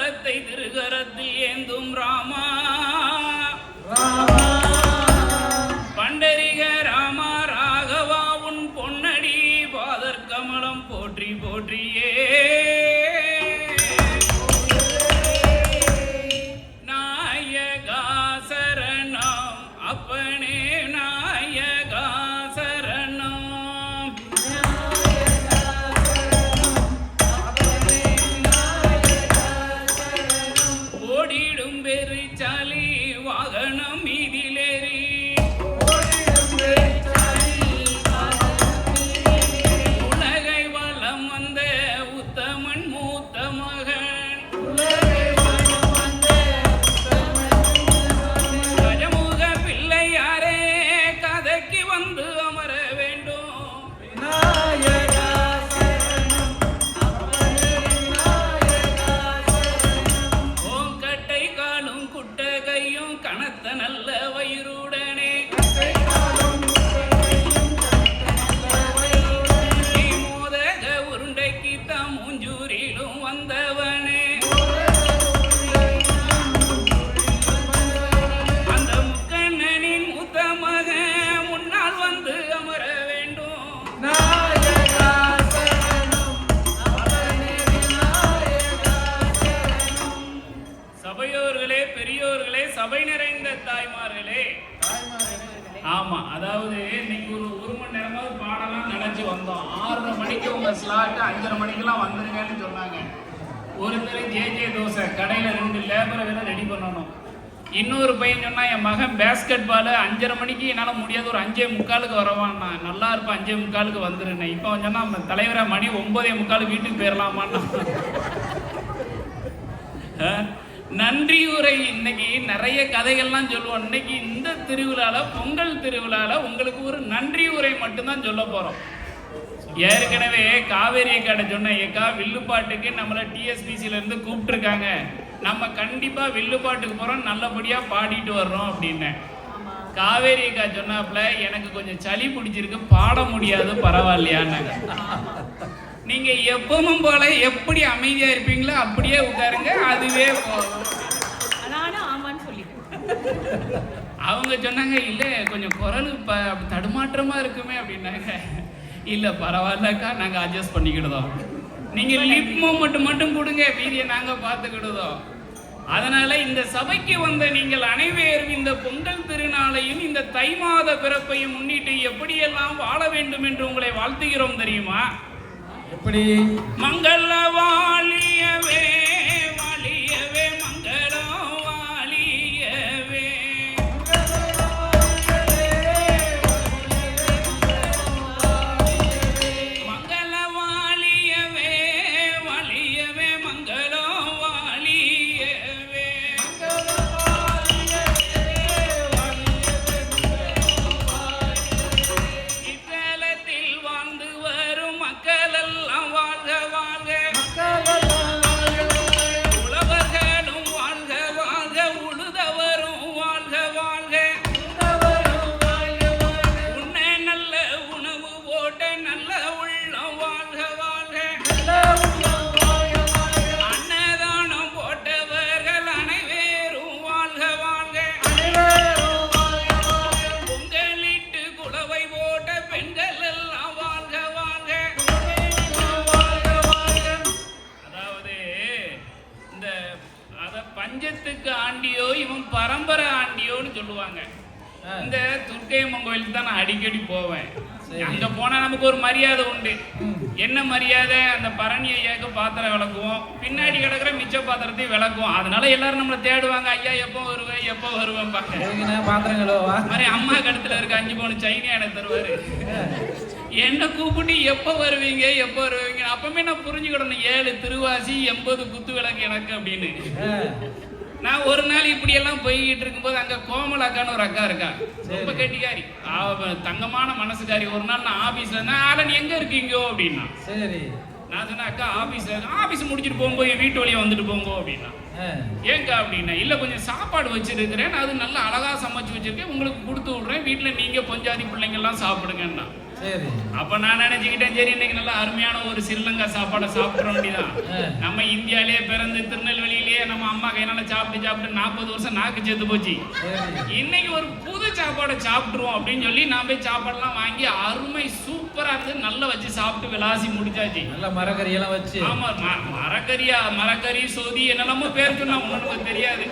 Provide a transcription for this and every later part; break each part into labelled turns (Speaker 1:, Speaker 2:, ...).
Speaker 1: கமலத்தை திருகரத்தில் ஏந்தும் ராமா பண்டரிக ராமா ராகவா உன் பொன்னடி பாதர் கமலம் போற்றி போற்றியே நாயகா சரணம் அப்பனே நாயகா சரணம் ஓடிடும் பெருச்சாலி வாகனம் மீதிலேறி உலகை வலம் வந்த உத்தமன் மூத்த மகன் கஜமுக பிள்ளையாரே கதைக்கு வந்து அமர வேண்டும் ஓங்கட்டை காலும் குட்டகையும் கனத்த நல்ல வயிறுடனே நீ மோதக உருண்டைக்கு தாம் மூஞ்சூரிலும் வந்தவனே அந்த முக்கண்ணனின் மூத்த மகன் முன்னால் வந்து அமர வேண்டும் சபையோர்களே பெரியோர்களே சபை நிறைந்த தாய்மார்களே ஆமா அதாவது இன்னைக்கு ஒரு மணி நேரமாவது பாடலாம் நினைச்சு வந்தோம் 6:30 மணிக்கு உங்க ஸ்லாட் 5:30 மணிக்கெல்லாம் வந்துருங்கன்னு சொன்னாங்க ஒருத்தர் ஜே தோசை கடையில 2 லேபரை வேற ரெடி பண்ணணும் இன்னொரு பையன் சொன்னா என் மகன் பேஸ்கெட் பால் 5:30 மணிக்கு என்னால் முடியாது ஒரு 5:45 வரவான்னா நல்லா இருப்பேன் 5:45 வந்துருந்தேன் இப்போ சொன்னா தலைவரை மணி 9:45 வீட்டுக்கு போயிடலாமான்னா நன்றி உரை இன்னைக்கு நிறைய கதைகள்லாம் சொல்லுவோம் இன்னைக்கு இந்த திருவிழால பொங்கல் திருவிழால உங்களுக்கு ஒரு நன்றி உரை மட்டும்தான் சொல்ல போறோம் ஏற்கனவே காவேரி கடை சொன்ன ஏக்கா வில்லுப்பாட்டுக்கு நம்மளை டிஎஸ்பிசில இருந்து கூப்பிட்டுருக்காங்க நம்ம கண்டிப்பா வில்லுப்பாட்டுக்கு போறோம் நல்லபடியா பாடிட்டு வர்றோம் அப்படின்னு காவேரி அக்கா சொன்னாப்புல எனக்கு கொஞ்சம் சளி பிடிச்சிருக்கு பாட முடியாது பரவாயில்லையான்னாங்க நீங்க எப்பவும் போல எப்படி அமைதியா இருப்பீங்களோ அப்படியே உட்காருங்க அதுவே போதும் அவங்க சொன்னாங்க இல்ல கொஞ்சம் குரல் தடுமாற்றமா இருக்குமே அப்படின்னாங்க இல்ல பரவாயில்லக்கா நாங்க அட்ஜஸ்ட் பண்ணிக்கிடுதோம் நீங்க லிப் மூமெண்ட் மட்டும் கொடுங்க வீதியை நாங்க பார்த்துக்கிடுதோம் அதனால இந்த சபைக்கு வந்த நீங்கள் அனைவரும் இந்த பொங்கல் திருநாளையும் இந்த தை மாத பிறப்பையும் முன்னிட்டு எப்படியெல்லாம் வாழ வேண்டும் என்று உங்களை வாழ்த்துகிறோம் தெரியுமா
Speaker 2: எப்படி
Speaker 1: மங்கள வாழியவே வாழியவே மங்களம் வாழியவே மங்கள வாழியவே வாழியவே மங்களம் வாழியவே இத்தலத்தில் வாழ்ந்து வரும் மக்கள் எல்லாம் வாழ்க வாழ்க உழவர்களும் வாழ்க வாழ்க உழுதவரும் வாழ்க வாழ்க உண்ண நல்ல உணவு போட்ட நல்ல உள்ளம் வாழ்க வாழ்க அன்னதானம் போட்டவர்கள் அனைவரும் வாழ்க வாழ்க பொங்கலிட்டு குலவை போட்ட பெண்கள் எல்லாம் வாழ்க வாழ்க அதாவது இந்த பஞ்சத்துக்கு ஆண்டியோ இவன் பரம்பரை ஆண்டியோன்னு சொல்லுவாங்க இந்த துர்க்கையம்மன் கோயிலுக்கு தான் நான் அடிக்கடி போவேன் அங்க போனா நமக்கு ஒரு மரியாதை உண்டு என்ன மரியாதை அந்த பரணி ஐயாவுக்கு பாத்திரம் விளக்குவோம் பின்னாடி கிடக்குற மிச்ச பாத்திரத்தையும் விளக்குவோம் அதனால எல்லாரும் நம்மளை தேடுவாங்க ஐயா எப்போ வருவேன்
Speaker 2: பாத்திரங்களோ
Speaker 1: மாதிரி அம்மா கழுத்துல இருக்க 5 பவுன் சைனியா எனக்கு தருவாரு என்ன கூப்பிட்டு எப்போ வருவீங்க அப்பவுமே நான் புரிஞ்சுக்கிடணும் 7 திருவாசி 80 குத்து விளக்கு எனக்கு அப்படின்னு நான் ஒரு நாள் இப்படி எல்லாம் போய்கிட்டு இருக்கும்போது அங்க கோமலாக்கான்னு ஒரு அக்கா இருக்கா ரொம்ப கெட்டிக்காரி தங்கமான மனசுக்காரி ஒரு நாள் நான் ஆபீஸ்ல இருந்தேன் ஆலன் எங்க இருக்கீங்கோ அப்படின்னா
Speaker 2: சரி
Speaker 1: நான் சொன்னேன் அக்கா ஆபீஸ் முடிச்சுட்டு போகும்போது வீட்டு வழியா வந்துட்டு போங்க அப்படின்னா ஏங்கா அப்படின்னா இல்ல கொஞ்சம் சாப்பாடு வச்சிருக்கிறேன் அது நல்லா அழகா சமைச்சு வச்சிருக்கேன் உங்களுக்கு கொடுத்து விடுறேன் வீட்டுல நீங்க பொஞ்சாதி பிள்ளைங்க எல்லாம் சாப்பிடுங்கன்னா
Speaker 2: சரி.
Speaker 1: அப்ப நான் நினைச்சுக்கிட்டேன், சரி இன்னைக்கு நல்லா அருமையான ஒரு ஸ்ரீலங்கா சாப்பாடை சாப்பிட வேண்டியதான். நம்ம இந்தியாலேயே பிறந்து திருநெல்வேலியிலேயே நம்ம அம்மா கையினால சாப்பிட்டு 40 வருஷம் நாக்கு செத்து போச்சு. இன்னைக்கு ஒரு புது சாப்பாடை சாப்பிட்டுருவோம் அப்படின்னு சொல்லி நான் போய் சாப்பாடுலாம் வாங்கி அருமை சூப்பரா இருந்து நல்லா வச்சு சாப்பிட்டு விளாசி முடிச்சாச்சு.
Speaker 2: நல்ல மரக்கறி எல்லாம் வச்சு.
Speaker 1: ஆமா, மரக்கறி சோதி என்னெல்லாமோ பேர் சொன்னா உங்களுக்கு தெரியாது.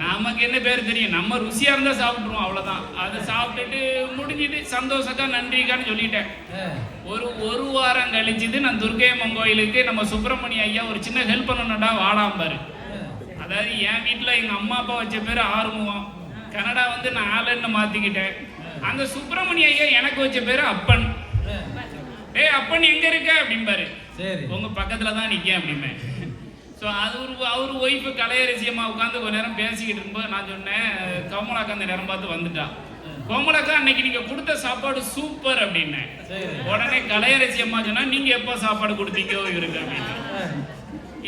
Speaker 1: நமக்கு என்ன பேர் தெரியும், நம்ம ருசியா இருந்தா சாப்பிட்டுருவோம், அவ்வளவுதான். அதை சாப்பிட்டுட்டு முடிஞ்சிட்டு சந்தோஷக்கா நன்றிக்கான்னு சொல்லிட்டேன். ஒரு வாரம் கழிச்சுட்டு நான் துர்க்கையம்மன் கோயிலுக்கு நம்ம சுப்பிரமணிய ஐயா ஒரு சின்ன ஹெல்ப் பண்ணணும்டா வாடாம்பாரு. அதாவது என் வீட்டுல எங்க அம்மா அப்பா வச்ச பேரு ஆறுமுகம், கனடா வந்து நான் ஆலன்னு மாத்திக்கிட்டேன். அந்த சுப்பிரமணிய ஐயா எனக்கு வச்ச பேரு அப்பன். அப்பன் எங்க இருக்க அப்படிம்பாரு. உங்க பக்கத்துல தான் நிக்க அப்படிமே. ஸோ அது அவர் ஒய்ஃபு கலையரசியம்மா உட்காந்து கொஞ்ச நேரம் பேசிக்கிட்டு இருக்கும்போது நான் சொன்னேன், கோமலாக்கா அந்த நேரம் பார்த்து வந்துட்டான். கோமலாக்கா அன்னைக்கு நீங்க கொடுத்த சாப்பாடு சூப்பர் அப்படின்னேன். உடனே கலையரசியம்மா சொன்னா, நீங்க எப்போ சாப்பாடு கொடுத்தீங்கோ இருக்கு அப்படின்னு.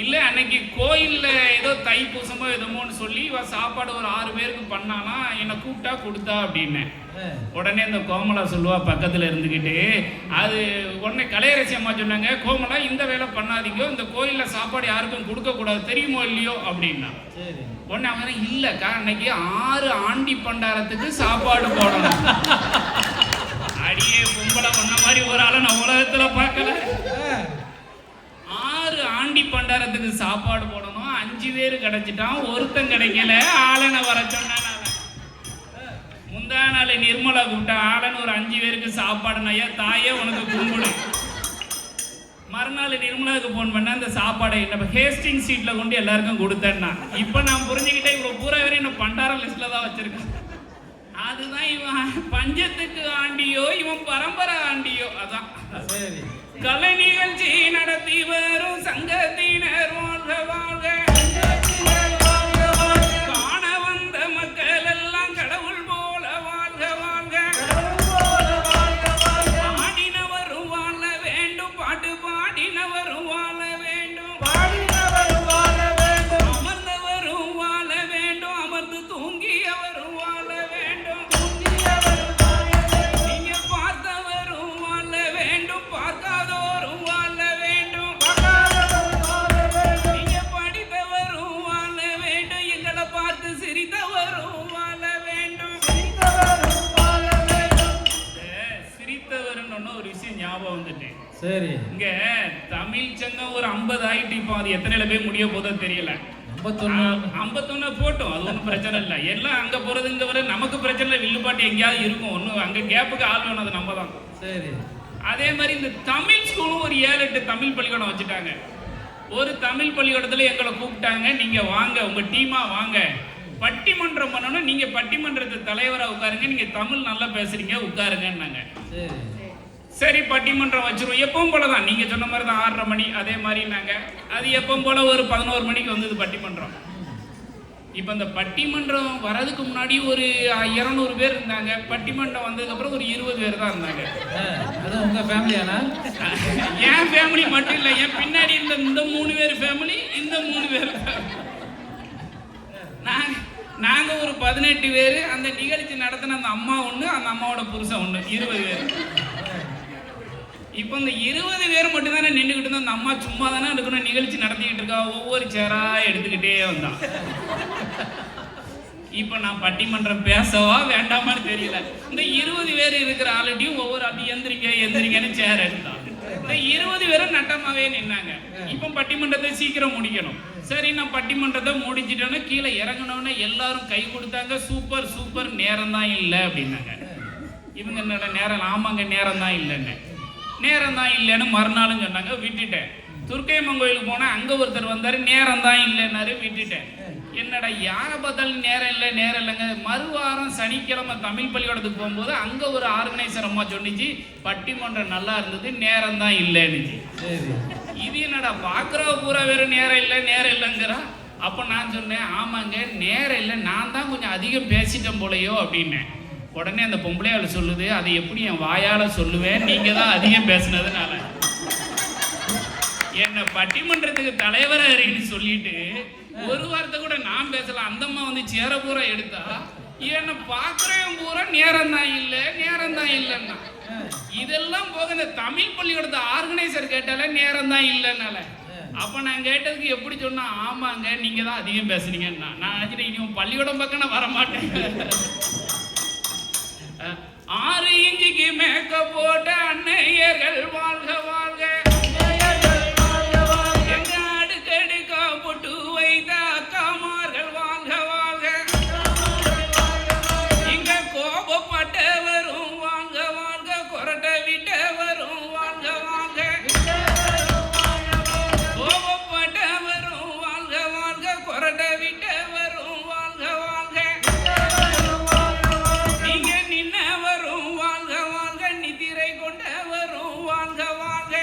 Speaker 1: இல்லை அன்னைக்கு கோயில்ல ஏதோ தைப்பூசமோ எதுமோன்னு சொல்லி சாப்பாடு ஒரு 6 பேருக்கு பண்ணானா, என்னை கூப்பிட்டா கொடுத்தா அப்படின்னேன். உடனே இந்த கோமலா சொல்லுவா பக்கத்துல இருந்துக்கிட்டு, அது உடனே கலையரசி அம்மா சொன்னாங்க, கோமலா இந்த வேலை பண்ணாதீங்க, இந்த கோயில்ல சாப்பாடு யாருக்கும் கொடுக்க கூடாது தெரியுமோ இல்லையோ அப்படின்னா. உடனே அவங்க இல்லக்கா அன்னைக்கு 6 ஆண்டி பண்டாரத்துக்கு சாப்பாடு போடணும். அடியே கும்பல பண்ண மாதிரி ஒரு ஆளை நான் உலகத்துல பார்க்கல. 6 ஆண்டி பண்டாரத்துக்கு சாப்பாடு போடணும். 5 பேர் கிடைச்சிட்டான், ஒருத்தன் கிடைக்கல. ஆளனை வர சொன்னான். முந்தா நாள் நிர்மலா கூப்பிட்டா, ஆளன் ஒரு 5 பேருக்கு சாப்பாடு நையா தாயே உனக்கு கும்பிடு. மறுநாள் நிர்மலாவுக்கு போன் பண்ண அந்த சாப்பாடை நம்ம ஹேஸ்டிங் சீட்ல கொண்டு எல்லாருக்கும் கொடுத்தேன்னா. இப்ப நான் புரிஞ்சுக்கிட்டேன், இவ்வளவு பூரா வரையும் என்ன பண்டார லிஸ்ட்ல தான் வச்சிருக்கேன். அதுதான் இவன் பஞ்சத்துக்கு ஆண்டியோ இவன் பரம்பரை ஆண்டியோ. அதான் கலை நிகழ்ச்சி நடத்தி வரும் சங்கத்தினர் வாழ்க வாழ்க. காண வந்த மக்கள் எல்லாம் கடவுள் போல வாழ்க வாழ்க. ஆடினவரும் வாழ வேண்டும், பாட்டு பாடினவரும் வாழ வேண்டும், அமர்ந்தவரும் வாழ வேண்டும், அமர்ந்து தூங்கியவரும் வாழ வேண்டும், நீங்க பார்த்தவரும் வாழ வேண்டும், பார்க்காதோரும் வாழ வேண்டும், நீங்க படித்தவரும் வாழ வேண்டும், எங்களை பார்த்து சிரித்தவரும் வாழ வேண்டும். சிரித்தவர்னு ஒரு விஷயம் ஞாபகம் வந்துட்டேன்.
Speaker 2: சரி,
Speaker 1: இங்க தமிழ் சங்கம் ஒரு 50 ஆயிட்டு, இப்போ அது எத்தனையில போய் முடிய போதோ தெரியல. 51 போட்டோம், அது ஒன்றும் பிரச்சனை இல்லை. எல்லாம் அங்க போறது இங்க வர நமக்கு பிரச்சனை இல்லை. வில்லுப்பாட்டு எங்கேயாவது இருக்கும், ஒன்றும் அங்க கேப்புக்கு ஆள் வேணும், அது நம்ம தான்.
Speaker 2: சரி.
Speaker 1: அதே மாதிரி இந்த தமிழ் ஸ்கூலும் ஒரு 7-8 தமிழ் பள்ளிக்கூடம் வச்சுட்டாங்க. ஒரு தமிழ் பள்ளிக்கூடத்துல எங்களை கூப்பிட்டாங்க, நீங்க வாங்க உங்க டீமா வாங்க பட்டிமன்றம் பண்ணணும், நீங்க பட்டிமன்றத்து தலைவரா உட்காருங்க, நீங்க தமிழ் நல்லா பேசுறீங்க உட்காருங்கன்னாங்க. சரி பட்டிமன்றம் வச்சிருவோம், எப்பவும் போல தான் நீங்க சொன்ன மாதிரி தான் 6:30 மணி. அதே மாதிரி நாங்க அது எப்பவும் போல ஒரு 11 மணிக்கு வந்தது பட்டிமன்றம். இப்ப இந்த பட்டிமன்றம் வர்றதுக்கு முன்னாடி ஒரு 200 பேர் இருந்தாங்க. பட்டிமன்றம் வந்ததுக்கு அப்புறம் ஒரு 20 பேர் தான் இருந்தாங்க.
Speaker 2: அது உங்க ஃபேமிலியானா?
Speaker 1: என் ஃபேமிலி மட்டும் இல்ல, என் பின்னாடி இருந்த இந்த 3 பேர் ஃபேமிலி, இந்த 3 பேர் நாங்க ஒரு 18 பேர். அந்த நிகழ்ச்சி நடத்தின அந்த அம்மா ஒண்ணு, அந்த அம்மாவோட புருஷன் ஒண்ணு, 20 பேர். இப்போ இந்த 20 பேர் மட்டும் தானே நின்றுக்கிட்டு இருந்தோம். அந்த அம்மா சும்மா தானே இருக்கணும், நிகழ்ச்சி நடத்திக்கிட்டு இருக்கா. ஒவ்வொரு சேரா எடுத்துக்கிட்டே வந்தான். இப்போ நான் பட்டிமன்றம் பேசவா வேண்டாமான்னு தெரியல. இந்த 20 பேர் இருக்கிற ஆளுடையும் ஒவ்வொரு அப்படி எந்திரிங்கன்னு சேர் எடுத்தான். இந்த 20 பேரும் நட்டமாவே நின்னாங்க. இப்போ பட்டிமன்றத்தை சீக்கிரம் முடிக்கணும். சரி நான் பட்டிமன்றத்தை முடிச்சிட்டோன்னு கீழே இறங்கினோன்னு எல்லாரும் கை கொடுத்தாங்க. சூப்பர் சூப்பர், நேரம் தான் இல்லை அப்படின்னாங்க. இவங்க என்னோட நேரம், ஆமாங்க நேரம் தான் இல்லைன்னு. நேரம் தான் இல்லைன்னு மறுநாளும் சொன்னாங்க, விட்டுட்டேன். துர்க்கையம்மன் கோயிலுக்கு போனால் அங்கே ஒருத்தர் வந்தார், நேரம் தான் இல்லைன்னாரு, விட்டுட்டேன். என்னடா யாரை பார்த்தாலும் நேரம் இல்லைங்க. மறுவாரம் சனிக்கிழமை தமிழ் பள்ளிக்கூடத்துக்கு போகும்போது அங்கே ஒரு ஆர்கனைசர் அம்மா சொன்னிச்சு, பட்டிமன்றம் நல்லா இருந்தது, நேரம் தான் இல்லைன்னுச்சு. இது என்னடா பார்க்குறவ பூரா வேறு நேரம் இல்லைங்கிறா. அப்போ நான் சொன்னேன், ஆமாங்க நேரம் இல்லை, நான் தான் கொஞ்சம் அதிகம் பேசிட்டேன் போலையோ அப்படின்னேன். உடனே அந்த பொம்பளையாள் சொல்லுது, அதை எப்படி என் வாயால சொல்லுவேன், நீங்க தான் அதிகம் பேசினதுனால. என்ன பட்டிமன்றத்துக்கு தலைவரா இருக்குன்னு சொல்லிட்டு ஒரு வார்த்தை கூட நான் பேசலாம். அந்த அம்மா வந்து சேர பூரா எடுத்தா, என்ன பாக்குறேன் பூரா நேரம் தான் இல்லைன்னா இதெல்லாம் போக இந்த தமிழ் பள்ளியோட ஆர்கனைசர் கேட்டால நேரம் தான் இல்லைன்னால. அப்ப நான் கேட்டதுக்கு எப்படி சொன்னா, ஆமாங்க நீங்க தான் அதிகம் பேசுறீங்கன்னா. நான் நினைச்சிட்டேன் இனி பள்ளியோட பக்கம் நான் வர மாட்டேன். 6 இன்ச்சுக்கு மேக்கப் போட்ட அன்னையர்கள் வாழ்க வாழ்க, எங்க அடுக்கடுக்கா போட்டு வைத்த அக்காமார்கள் வாழ்க வாழ்க, இங்க கோபப்பட்டவரும் வாழ்க வாழ்க, கொரட்டை விட்டவரும் வாழ்க வாழ்க, கோபப்பட்டவரும் வாழ்க வாழ்க, கொரட்டை விட்டவரும் வாழ்க வாழ்க, நீங்க நின்னவரும் வாழ்க வாழ்க, நிதிரை கொண்டவரும் வாழ்க வாழ்க,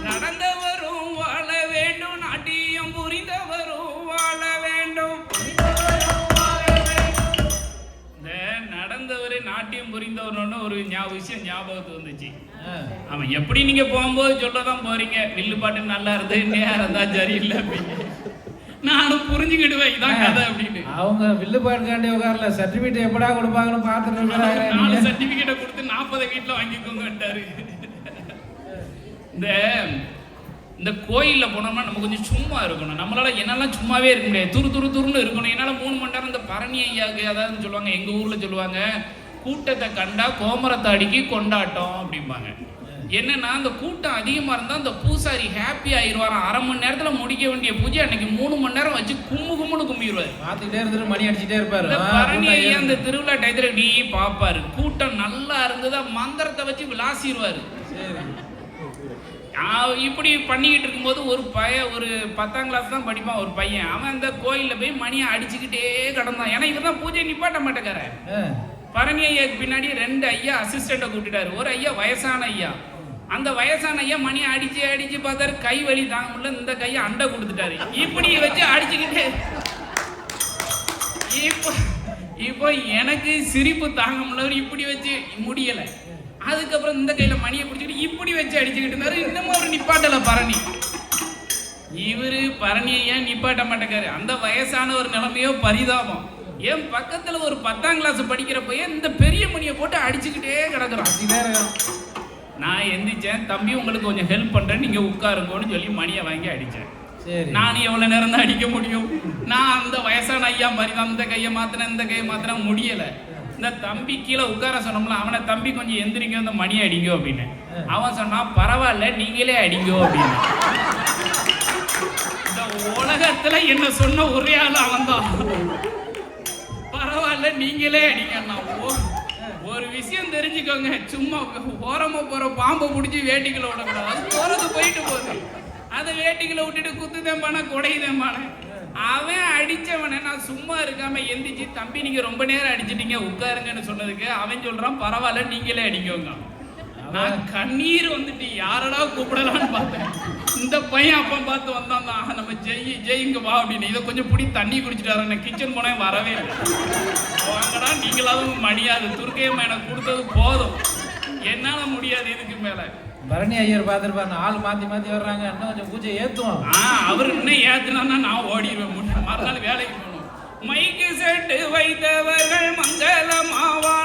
Speaker 1: நடந்தவரும் வாழ வேண்டும், நாட்டியம் புரிந்தவரும் வாழ வேண்டும். இந்த நடந்தவரே நாட்டியம் புரிந்தவர்னு ஒரு விஷயம் ஞாபகத்துக்கு வந்துச்சு. அவன் எப்படி நீங்க போகும்போது சொல்லதான் போறீங்க, வில்லு பாட்டு நல்லா இருந்து நேரம் தான் சரியில்லை அப்படின்னு. நானும் புரிஞ்சுக்கிடுவேன் இதான் கதை அப்படின்னு.
Speaker 2: அவங்க வில்லு பாட்டுக்காண்டி உட்காரல, சர்டிபிகேட் எப்படா கொடுப்பாங்கன்னு பார்த்துட்டு இருக்காங்க.
Speaker 1: 4 சர்டிபிகேட்டை கொடுத்து 40 வீட்டுல வாங்கிக்கோங்கட்டாரு. இந்த கோயில்ல போனோம்னா நம்ம கொஞ்சம் சும்மா இருக்கணும். நம்மளால என்னெல்லாம் சும்மாவே இருக்க முடியாது, துருன்னு இருக்கணும். என்னால 3 மணி நேரம் இந்த பரணி ஐயாவுக்கு அதாவது சொல்லுவாங்க, எங்க ஊர்ல சொல்லுவாங்க, கூட்டத்தை கண்டா கோமரத்தாடிக்கு கொண்டாட்டம் அப்படிம்பாங்க. என்னன்னா அந்த கூட்டம் அதிகமா இருந்தா அந்த பூசாரி ஹாப்பி ஆயிடுவாராம். 1/2 மணி நேரத்துல முடிக்க வேண்டிய பூஜை அன்னைக்கு 3 மணி நேரம் வச்சு கும்முன்னு கும்பிடுவாரு.
Speaker 2: பார்த்துக்கிட்டே இருந்துட்டு மணி அடிச்சுட்டே இருப்பாரு.
Speaker 1: பரணி ஐயா அந்த திருவிழா டயத்துல நீ பாப்பாரு, கூட்டம் நல்லா இருந்ததா மந்திரத்தை வச்சு விளாசிடுவாரு. இப்படி பண்ணிக்கிட்டு இருக்கும்போது ஒரு 10ஆம் கிளாஸ் தான் படிப்பான் ஒரு பையன். அவன் அந்த கோயில்ல போய் மணியை அடிச்சுக்கிட்டே கிடந்தான். ஏன்னா இவர் தான் பூஜை நிப்பாட்ட மாட்டேக்கார. பரணி ஐயாக்கு பின்னாடி 2 ஐயா அசிஸ்டண்ட்டை கூப்பிட்டுட்டாரு. ஒரு ஐயா வயசான ஐயா. அந்த வயசான ஐயா மணியை அடிச்சு பார்த்தாரு, கை வலி தாங்க முடியல, இந்த கையை அண்டை கொடுத்துட்டாரு. இப்படி வச்சு அடிச்சுக்கிட்டு இப்போ எனக்கு சிரிப்பு தாங்க முடியல, இப்படி வச்சு முடியலை. அதுக்கப்புறம் இந்த கையில மணியை பிடிச்சிக்கிட்டு இப்படி வச்சு அடிச்சுக்கிட்டு இருந்தாரு. இன்னமும் ஒரு நிப்பாட்டல பரணி. இவரு பரணி ஏன் நிப்பாட்ட மாட்டேக்காரு. அந்த வயசான ஒரு நிலைமையோ பரிதாபம். என் பக்கத்துல ஒரு 10ஆம் கிளாஸ் படிக்கிற பையன் இந்த பெரிய மணியை போட்டு அடிச்சுக்கிட்டே கிடக்குறான். நான் எந்திரிச்சேன், தம்பி உங்களுக்கு கொஞ்சம் ஹெல்ப் பண்றேன், நீங்க உட்காருங்கன்னு சொல்லி மணியை வாங்கி அடிச்சேன். நானும் எவ்வளவு நேரம் தான் அடிக்க முடியும். நான் அந்த வயசான ஐயா மாதிரி தான் இந்த கையை மாத்தினேன், இந்த கையை மாத்தினா முடியல. இந்த தம்பி கீழே உட்கார சொன்னோம்ல, அவனை தம்பி கொஞ்சம் எந்திரிங்க, இந்த மணியை அடிங்கோ அப்படின்னு. அவன் சொன்னான், பரவாயில்ல நீங்களே அடிங்கோ அப்படின்னு. இந்த உலகத்துல என்ன சொன்ன ஒரே ஆள் அவன் தான். பரவாயில்ல நீங்களே அடிங்க. ஒரு விஷயம் தெரிஞ்சுக்கோங்க, சும்மா ஓரமா போற பாம்பை பிடிச்சி வேட்டிக்குள்ள விடக்கூடாது. அது போறது போயிட்டு போகுது, அதை வேட்டிக்குள்ள விட்டுட்டு குத்துதேம்பான குடையுதேம்பான. அவன் அடிச்சவனை நான் சும்மா இருக்காம எந்திரிச்சு, தம்பி நீங்க ரொம்ப நேரம் அடிச்சிட்டீங்க உட்காருங்கன்னு சொன்னதுக்கு அவன் சொல்றான், பரவாயில்ல நீங்களே அடிக்கோங்க. நான் கண்ணீர் வந்துட்டு யாரடா கூப்பிடலான்னு பார்த்தேன். இந்த பையன் அப்பா பார்த்து வந்தான், நம்ம ஜெயிங்க வா அப்படின்னு. இதை கொஞ்சம் பிடி தண்ணி குடிச்சிட்டாரு. கிச்சன் போனே வரவே இல்லை. வாங்கடா நீங்களாவது மணியாது, துர்க்கையம்மா எனக்கு கொடுத்தது போதும், என்னால முடியாது இதுக்கு மேல.
Speaker 2: பரணி ஐயர் பார்த்துருப்பாரு, ஆள் மாத்தி வர்றாங்க, இன்னும் கொஞ்சம் பூஜை ஏத்துவோம்.
Speaker 1: அவரு இன்னும் ஏத்துனா நான் ஓடிடுவேன். மறுநாள் வேலைக்கு போகணும். மைக்கு செட்டு வைத்தவர்கள் மங்களமாவா